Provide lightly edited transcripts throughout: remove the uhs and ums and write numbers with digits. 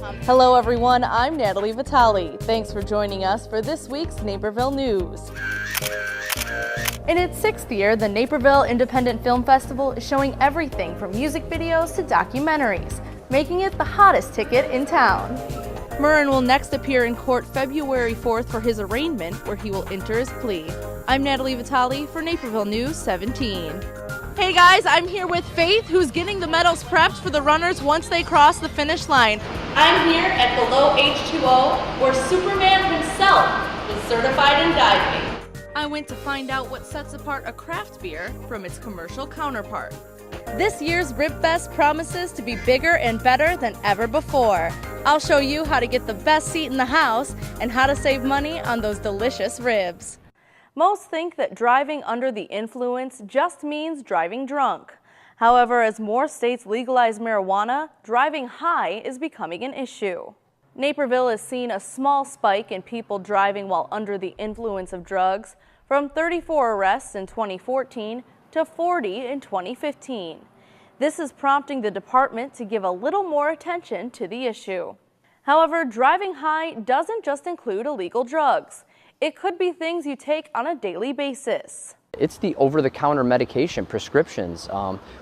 Hello everyone, I'm Natalie Vitale. Thanks for joining us for this week's Naperville News. In its 6th year, the Naperville Independent Film Festival is showing everything from music videos to documentaries, making it the hottest ticket in town. Murren will next appear in court February 4th for his arraignment, where he will enter his plea. I'm Natalie Vitale for Naperville News 17. Hey guys, I'm here with Faith, who's getting the medals prepped for the runners once they cross the finish line. I'm here at Below H2O, where Superman himself is certified in diving. I went to find out what sets apart a craft beer from its commercial counterpart. This year's Rib Fest promises to be bigger and better than ever before. I'll show you how to get the best seat in the house and how to save money on those delicious ribs. Most think that driving under the influence just means driving drunk. However, as more states legalize marijuana, driving high is becoming an issue. Naperville has seen a small spike in people driving while under the influence of drugs, from 34 arrests in 2014 to 40 in 2015. This is prompting the department to give a little more attention to the issue. However, driving high doesn't just include illegal drugs. It could be things you take on a daily basis. It's the over-the-counter medication prescriptions.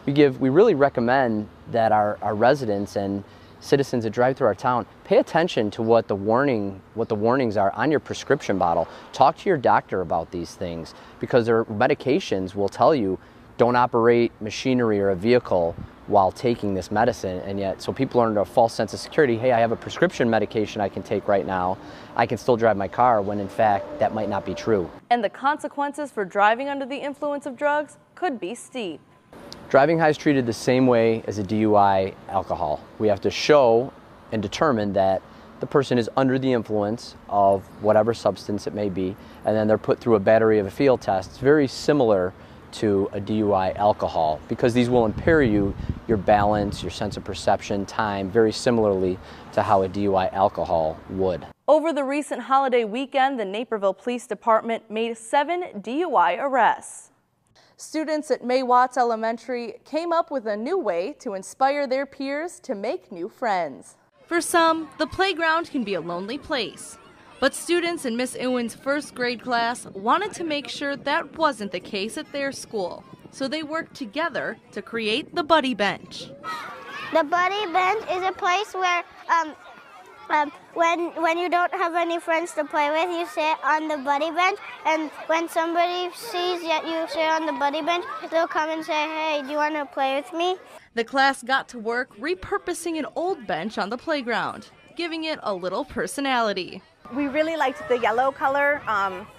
We really recommend that our residents and citizens that drive through our town pay attention to what the warnings are on your prescription bottle. Talk to your doctor about these things, because their medications will tell you don't operate machinery or a vehicle while taking this medicine, and yet so people are under a false sense of security. Hey, I have a prescription medication I can take right now. I can still drive my car, when in fact that might not be true. And the consequences for driving under the influence of drugs could be steep. Driving high is treated the same way as a DUI alcohol. We have to show and determine that the person is under the influence of whatever substance it may be, and then they're put through a battery of a field test. It's very similar to a DUI alcohol, because these will impair your balance, your sense of perception, time, very similarly to how a DUI alcohol would. Over the recent holiday weekend, the Naperville Police Department made 7 DUI arrests. Students at May Watts Elementary came up with a new way to inspire their peers to make new friends. For some, the playground can be a lonely place. But students in Miss Ewen's 1st grade class wanted to make sure that wasn't the case at their school. So they worked together to create the Buddy Bench. The Buddy Bench is a place where when you don't have any friends to play with, you sit on the Buddy Bench, and when somebody sees that you sit on the Buddy Bench, they'll come and say, "Hey, do you want to play with me?" The class got to work repurposing an old bench on the playground, giving it a little personality. We really liked the yellow color.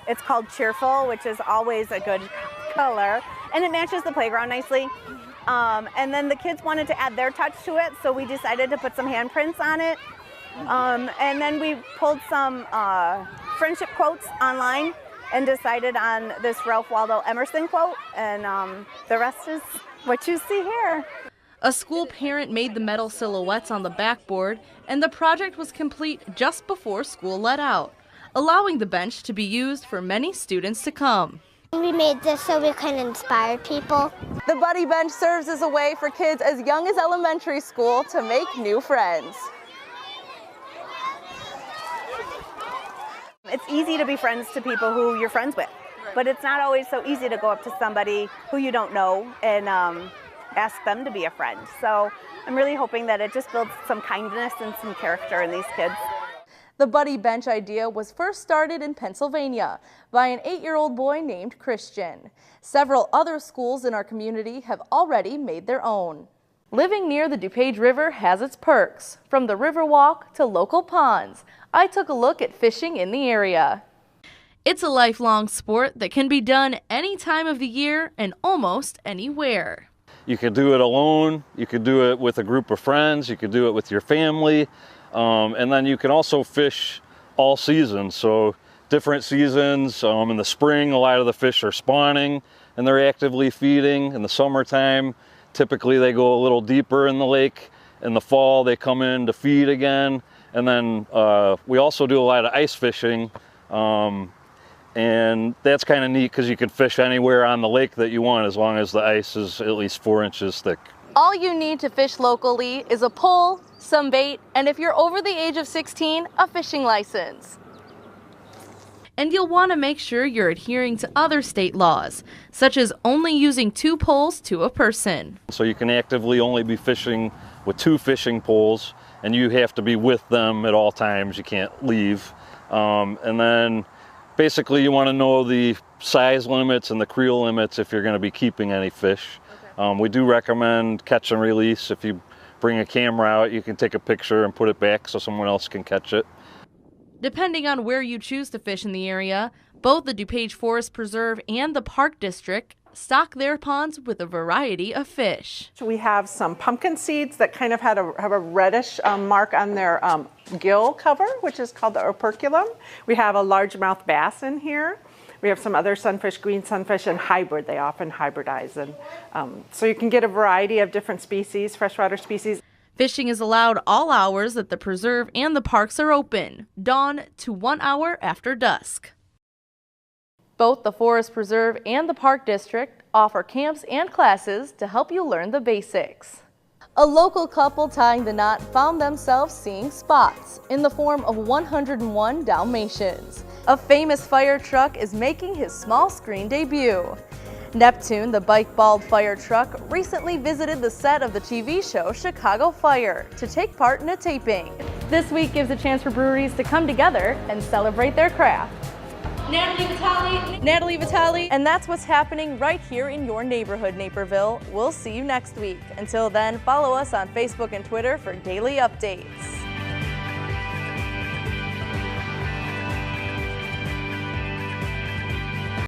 It's called Cheerful, which is always a good color, and it matches the playground nicely. And then the kids wanted to add their touch to it, so we decided to put some handprints on it. And then we pulled some friendship quotes online and decided on this Ralph Waldo Emerson quote, and the rest is what you see here. A school parent made the metal silhouettes on the backboard, and the project was complete just before school let out, allowing the bench to be used for many students to come. We made this so we can inspire people. The Buddy Bench serves as a way for kids as young as elementary school to make new friends. It's easy to be friends to people who you're friends with, but it's not always so easy to go up to somebody who you don't know and ask them to be a friend. So I'm really hoping that it just builds some kindness and some character in these kids. The Buddy Bench idea was first started in Pennsylvania by an 8-year-old boy named Christian. Several other schools in our community have already made their own. Living near the DuPage River has its perks. From the Riverwalk to local ponds, I took a look at fishing in the area. It's a lifelong sport that can be done any time of the year and almost anywhere. You could do it alone, you could do it with a group of friends, you could do it with your family, and then you can also fish all seasons. So different seasons, in the spring a lot of the fish are spawning and they're actively feeding. In the summertime, typically they go a little deeper in the lake. In the fall they come in to feed again. And then we also do a lot of ice fishing. And that's kind of neat because you can fish anywhere on the lake that you want as long as the ice is at least 4 inches thick. All you need to fish locally is a pole, some bait, and if you're over the age of 16, a fishing license. And you'll want to make sure you're adhering to other state laws, such as only using 2 poles to a person. So you can actively only be fishing with 2 fishing poles, and you have to be with them at all times. You can't leave. And then basically you want to know the size limits and the creel limits if you're going to be keeping any fish. Okay. We do recommend catch and release. If you bring a camera out, you can take a picture and put it back so someone else can catch it. Depending on where you choose to fish in the area, both the DuPage Forest Preserve and the Park District stock their ponds with a variety of fish. We have some pumpkin seeds that kind of have a reddish mark on their gill cover, which is called the operculum. We have a largemouth bass in here. We have some other sunfish, green sunfish, and hybrid. They often hybridize. And so you can get a variety of different species, freshwater species. Fishing is allowed all hours that the preserve and the parks are open, dawn to 1 hour after dusk. Both the Forest Preserve and the Park District offer camps and classes to help you learn the basics. A local couple tying the knot found themselves seeing spots in the form of 101 Dalmatians. A famous fire truck is making his small screen debut. Neptune, the bike-balled fire truck, recently visited the set of the TV show Chicago Fire to take part in a taping. This week gives a chance for breweries to come together and celebrate their craft. Natalie Vitale, and that's what's happening right here in your neighborhood, Naperville. We'll see you next week. Until then, follow us on Facebook and Twitter for daily updates.